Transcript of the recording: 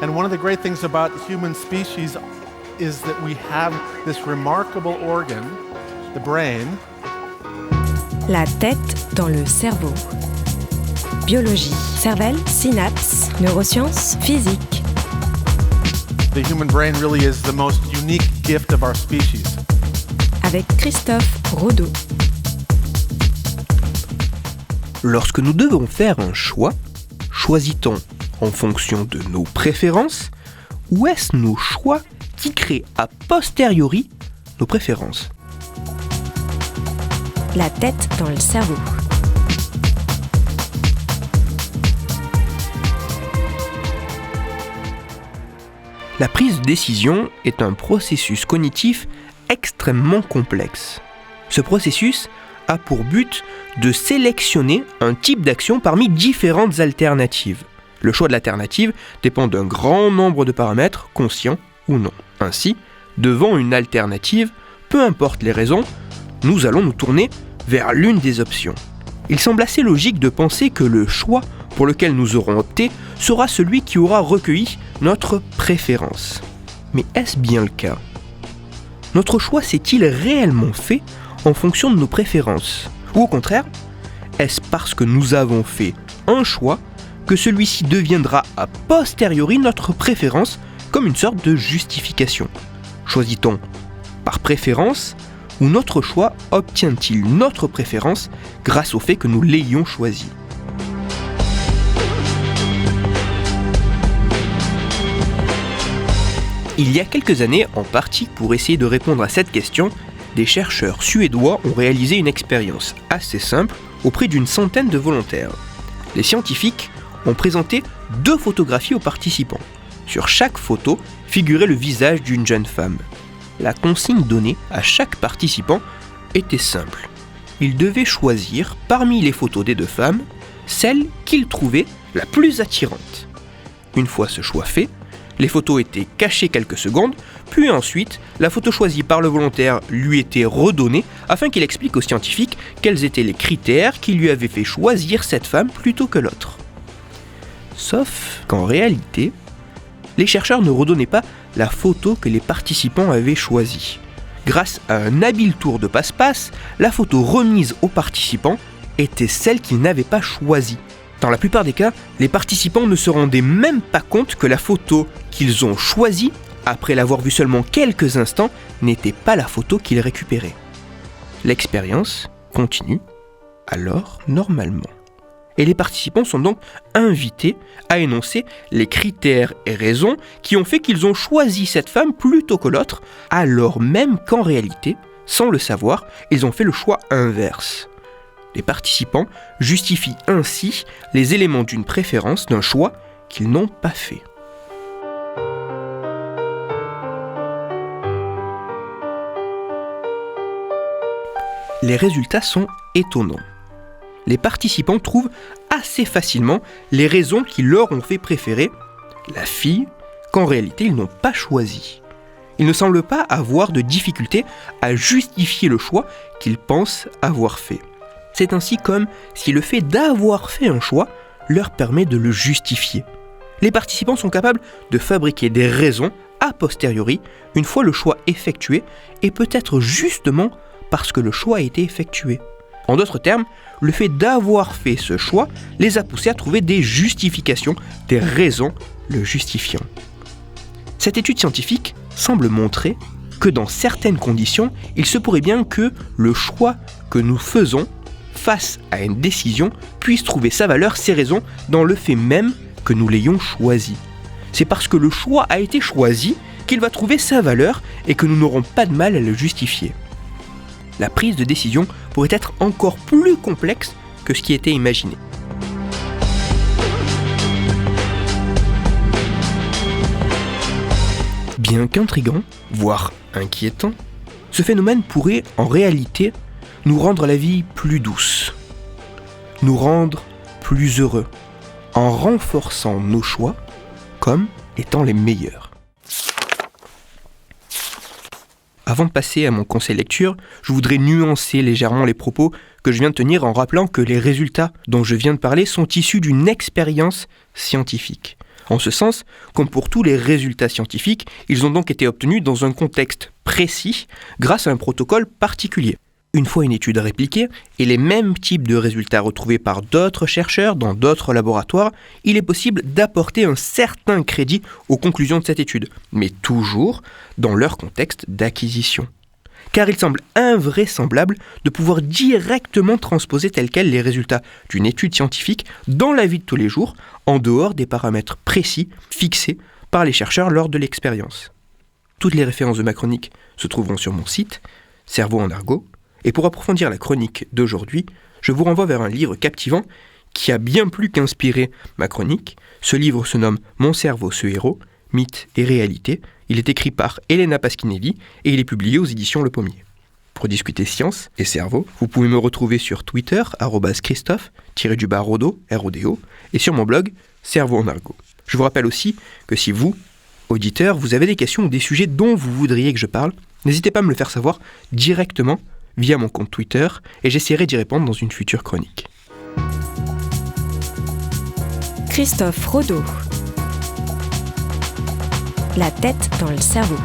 And one of the great things about human species is that we have this remarkable organ, the brain. La tête dans le cerveau. Biologie, cervelle, synapses, neurosciences, physique. The human brain really is the most unique gift of our species. Avec Christophe Rodeau. Lorsque nous devons faire un choix, choisit-on en fonction de nos préférences ou est-ce nos choix qui créent a posteriori nos préférences ? La tête dans le cerveau. La prise de décision est un processus cognitif extrêmement complexe. Ce processus a pour but de sélectionner un type d'action parmi différentes alternatives. Le choix de l'alternative dépend d'un grand nombre de paramètres, conscients ou non. Ainsi, devant une alternative, peu importe les raisons, nous allons nous tourner vers l'une des options. Il semble assez logique de penser que le choix pour lequel nous aurons opté sera celui qui aura recueilli notre préférence. Mais est-ce bien le cas ? Notre choix s'est-il réellement fait en fonction de nos préférences ? Ou au contraire, est-ce parce que nous avons fait un choix que celui-ci deviendra a posteriori notre préférence comme une sorte de justification ? Choisit-on par préférence ou notre choix obtient-il notre préférence grâce au fait que nous l'ayons choisi ? Il y a quelques années, en partie pour essayer de répondre à cette question, des chercheurs suédois ont réalisé une expérience assez simple auprès d'une centaine de volontaires. Les scientifiques ont présenté 2 photographies aux participants. Sur chaque photo figurait le visage d'une jeune femme. La consigne donnée à chaque participant était simple. Il devait choisir parmi les photos des 2 femmes, celle qu'il trouvait la plus attirante. Une fois ce choix fait, les photos étaient cachées quelques secondes, puis ensuite, la photo choisie par le volontaire lui était redonnée afin qu'il explique aux scientifiques quels étaient les critères qui lui avaient fait choisir cette femme plutôt que l'autre. Sauf qu'en réalité, les chercheurs ne redonnaient pas la photo que les participants avaient choisie. Grâce à un habile tour de passe-passe, la photo remise aux participants était celle qu'ils n'avaient pas choisie. Dans la plupart des cas, les participants ne se rendaient même pas compte que la photo qu'ils ont choisie, après l'avoir vue seulement quelques instants, n'était pas la photo qu'ils récupéraient. L'expérience continue alors normalement. Et les participants sont donc invités à énoncer les critères et raisons qui ont fait qu'ils ont choisi cette femme plutôt que l'autre, alors même qu'en réalité, sans le savoir, ils ont fait le choix inverse. Les participants justifient ainsi les éléments d'une préférence d'un choix qu'ils n'ont pas fait. Les résultats sont étonnants. Les participants trouvent assez facilement les raisons qui leur ont fait préférer la fille qu'en réalité ils n'ont pas choisi. Ils ne semblent pas avoir de difficulté à justifier le choix qu'ils pensent avoir fait. C'est ainsi comme si le fait d'avoir fait un choix leur permet de le justifier. Les participants sont capables de fabriquer des raisons a posteriori une fois le choix effectué et peut-être justement parce que le choix a été effectué. En d'autres termes, le fait d'avoir fait ce choix les a poussés à trouver des justifications, des raisons le justifiant. Cette étude scientifique semble montrer que dans certaines conditions, il se pourrait bien que le choix que nous faisons face à une décision puisse trouver sa valeur, ses raisons, dans le fait même que nous l'ayons choisi. C'est parce que le choix a été choisi qu'il va trouver sa valeur et que nous n'aurons pas de mal à le justifier. La prise de décision pourrait être encore plus complexe que ce qui était imaginé. Bien qu'intriguant, voire inquiétant, ce phénomène pourrait en réalité nous rendre la vie plus douce, nous rendre plus heureux, en renforçant nos choix comme étant les meilleurs. Avant de passer à mon conseil lecture, je voudrais nuancer légèrement les propos que je viens de tenir en rappelant que les résultats dont je viens de parler sont issus d'une expérience scientifique. En ce sens, comme pour tous les résultats scientifiques, ils ont donc été obtenus dans un contexte précis grâce à un protocole particulier. Une fois une étude répliquée et les mêmes types de résultats retrouvés par d'autres chercheurs dans d'autres laboratoires, il est possible d'apporter un certain crédit aux conclusions de cette étude, mais toujours dans leur contexte d'acquisition. Car il semble invraisemblable de pouvoir directement transposer tels quels les résultats d'une étude scientifique dans la vie de tous les jours, en dehors des paramètres précis fixés par les chercheurs lors de l'expérience. Toutes les références de ma chronique se trouveront sur mon site, Cerveau en argot, et pour approfondir la chronique d'aujourd'hui, je vous renvoie vers un livre captivant qui a bien plus qu'inspiré ma chronique. Ce livre se nomme Mon cerveau, ce héros, mythe et réalité. Il est écrit par Elena Pasquinelli et il est publié aux éditions Le Pommier. Pour discuter science et cerveau, vous pouvez me retrouver sur Twitter, @Christophe_Rodo, R-O-D-O, et sur mon blog, Cerveau en argot. Je vous rappelle aussi que si vous, auditeurs, vous avez des questions ou des sujets dont vous voudriez que je parle, n'hésitez pas à me le faire savoir directement via mon compte Twitter et j'essaierai d'y répondre dans une future chronique. Christophe Rodo. La tête dans le cerveau.